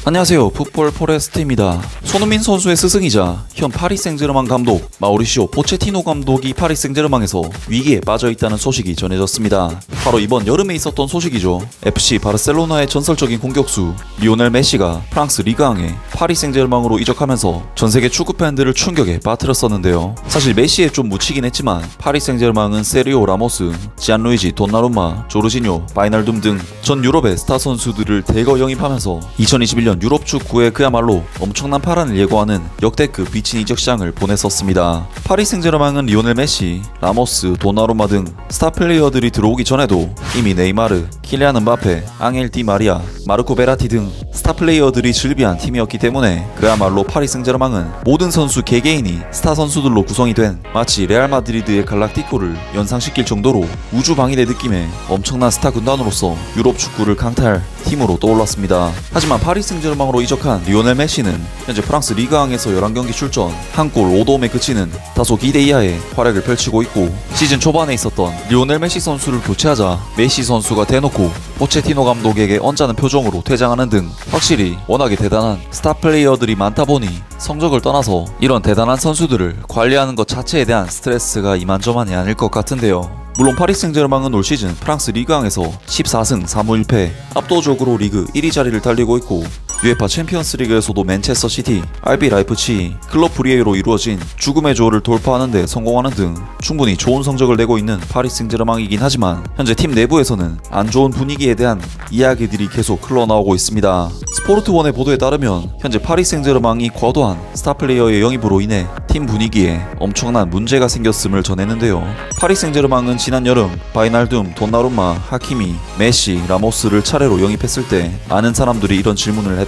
안녕하세요. 풋볼 포레스트입니다. 손흥민 선수의 스승이자 현 파리 생제르맹 감독 마우리시오 포체티노 감독이 파리 생제르맹에서 위기에 빠져있다는 소식이 전해졌습니다. 바로 이번 여름에 있었던 소식이죠. FC 바르셀로나의 전설적인 공격수 리오넬 메시가 프랑스 리그앙에 파리 생제르맹으로 이적하면서 전세계 축구팬들을 충격에 빠뜨렸었는데요. 사실 메시에 좀 묻히긴 했지만 파리 생제르맹은 세리오 라모스, 지안루이지 돈나룸마, 조르지뇨, 바이날둠 등 전 유럽의 스타 선수들을 대거 영입하면서 2021년 유럽 축구에 그야말로 엄청난 파란을 예고하는 역대급 비친 이적 시장을 보냈었습니다. 파리 생제르맹은 리오넬 메시, 라모스, 도나루마 등 스타 플레이어들이 들어오기 전에도 이미 네이마르, 킬리안 음바페, 앙헬 디 마리아, 마르코 베라티 등 스타 플레이어들이 즐비한 팀이었기 때문에 그야말로 파리 생제르맹은 모든 선수 개개인이 스타 선수들로 구성이 된 마치 레알 마드리드의 갈락티코를 연상시킬 정도로 우주방위대 느낌의 엄청난 스타 군단으로서 유럽 축구를 강타할 팀으로 떠올랐습니다. 하지만 파리 생제르맹으로 이적한 리오넬 메시는 현재 프랑스 리그앙에서 11경기 출전, 한 골 5도움에 그치는 다소 기대 이하의 활약을 펼치고 있고, 시즌 초반에 있었던 리오넬 메시 선수를 교체하자 메시 선수가 대놓고 포체티노 감독에게 언짢은 표정으로 퇴장하는 등 확실히 워낙에 대단한 스타 플레이어들이 많다 보니 성적을 떠나서 이런 대단한 선수들을 관리하는 것 자체에 대한 스트레스가 이만저만이 아닐 것 같은데요. 물론 파리 생제르맹은 올 시즌 프랑스 리그앙에서 14승 3무 1패 압도적으로 리그 1위 자리를 달리고 있고, UEFA 챔피언스 리그에서도 맨체스터 시티, RB 라이프치히, 클럽 브리에로 이루어진 죽음의 조를 돌파하는 데 성공하는 등 충분히 좋은 성적을 내고 있는 파리 생제르맹이긴 하지만 현재 팀 내부에서는 안 좋은 분위기에 대한 이야기들이 계속 흘러나오고 있습니다. 스포르트원의 보도에 따르면 현재 파리 생제르맹이 과도한 스타 플레이어의 영입으로 인해 팀 분위기에 엄청난 문제가 생겼음을 전했는데요. 파리 생제르맹은 지난 여름 바이날둠, 돈나룸마, 하키미, 메시, 라모스를 차례로 영입했을 때 많은 사람들이 이런 질문을 했다.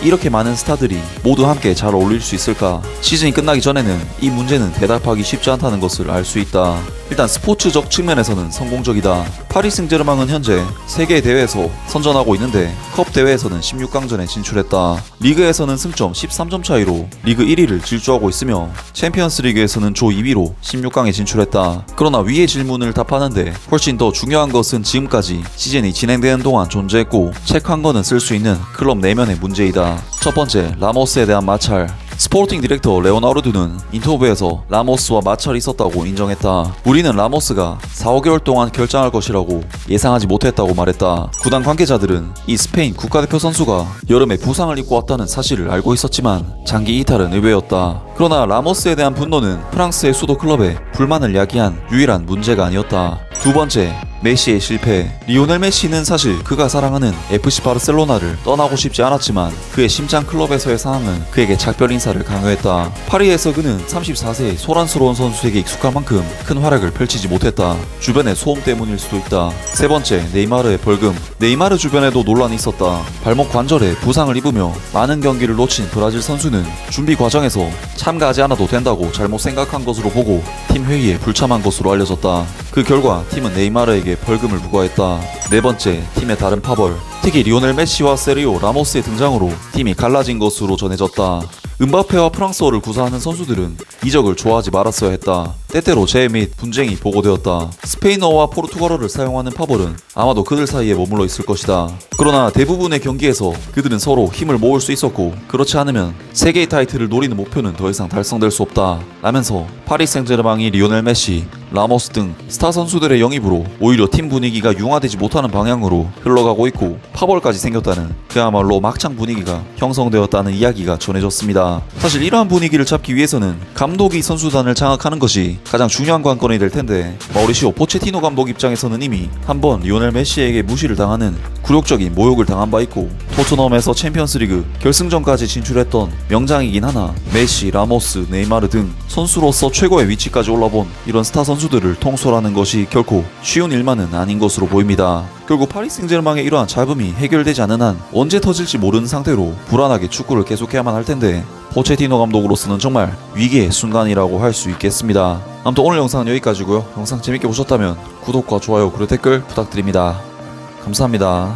이렇게 많은 스타들이 모두 함께 잘 어울릴 수 있을까? 시즌이 끝나기 전에는 이 문제는 대답하기 쉽지 않다는 것을 알 수 있다. 일단 스포츠적 측면에서는 성공적이다. 파리 생제르맹은 현재 세계 대회에서 선전하고 있는데 컵 대회에서는 16강전에 진출했다. 리그에서는 승점 13점 차이로 리그 1위를 질주하고 있으며 챔피언스 리그에서는 조 2위로 16강에 진출했다. 그러나 위의 질문을 답하는데 훨씬 더 중요한 것은 지금까지 시즌이 진행되는 동안 존재했고 책 한 권은 쓸 수 있는 클럽 내면의 문제이다. 첫 번째, 라모스에 대한 마찰. 스포팅 디렉터 레오나르두는 인터뷰에서 라모스와 마찰이 있었다고 인정했다. 우리는 라모스가 4-5개월 동안 결장할 것이라고 예상하지 못했다고 말했다. 구단 관계자들은 이 스페인 국가대표 선수가 여름에 부상을 입고 왔다는 사실을 알고 있었지만 장기 이탈은 의외였다. 그러나 라모스에 대한 분노는 프랑스의 수도 클럽에 불만을 야기한 유일한 문제가 아니었다. 두 번째, 메시의 실패. 리오넬 메시는 사실 그가 사랑하는 FC 바르셀로나를 떠나고 싶지 않았지만 그의 심장 클럽에서의 상황은 그에게 작별 인사를 강요했다. 파리에서 그는 34세의 소란스러운 선수에게 익숙한 만큼 큰 활약을 펼치지 못했다. 주변의 소음 때문일 수도 있다. 세 번째, 네이마르의 벌금. 네이마르 주변에도 논란이 있었다. 발목 관절에 부상을 입으며 많은 경기를 놓친 브라질 선수는 준비 과정에서 참가하지 않아도 된다고 잘못 생각한 것으로 보고 팀 회의에 불참한 것으로 알려졌다. 그 결과 팀은 네이마르에게 벌금을 부과했다. 네 번째, 팀의 다른 파벌. 특히 리오넬 메시와 세리오 라모스의 등장으로 팀이 갈라진 것으로 전해졌다. 음바페와 프랑스어를 구사하는 선수들은 이적을 좋아하지 말았어야 했다. 때때로 재해 및 분쟁이 보고되었다. 스페인어와 포르투갈어를 사용하는 파벌은 아마도 그들 사이에 머물러 있을 것이다. 그러나 대부분의 경기에서 그들은 서로 힘을 모을 수 있었고, 그렇지 않으면 세계의 타이틀을 노리는 목표는 더 이상 달성될 수 없다 라면서 파리 생제르맹이 리오넬 메시, 라모스 등 스타 선수들의 영입으로 오히려 팀 분위기가 융화되지 못하는 방향으로 흘러가고 있고 파벌까지 생겼다는 그야말로 막장 분위기가 형성되었다는 이야기가 전해졌습니다. 사실 이러한 분위기를 잡기 위해서는 감독이 선수단을 장악하는 것이 가장 중요한 관건이 될 텐데, 마우리시오 포체티노 감독 입장에서는 이미 한번 리오넬 메시에게 무시를 당하는 굴욕적인 모욕을 당한 바 있고, 토트넘에서 챔피언스리그 결승전까지 진출했던 명장이긴 하나 메시, 라모스, 네이마르 등 선수로서 최고의 위치까지 올라본 이런 스타 선수들을 통솔하는 것이 결코 쉬운 일만은 아닌 것으로 보입니다. 결국 파리 생제르맹의 이러한 잡음이 해결되지 않는 한 언제 터질지 모르는 상태로 불안하게 축구를 계속해야만 할 텐데, 포체티노 감독으로서는 정말 위기의 순간이라고 할 수 있겠습니다. 아무튼 오늘 영상은 여기까지고요. 영상 재밌게 보셨다면 구독과 좋아요 그리고 댓글 부탁드립니다. 감사합니다.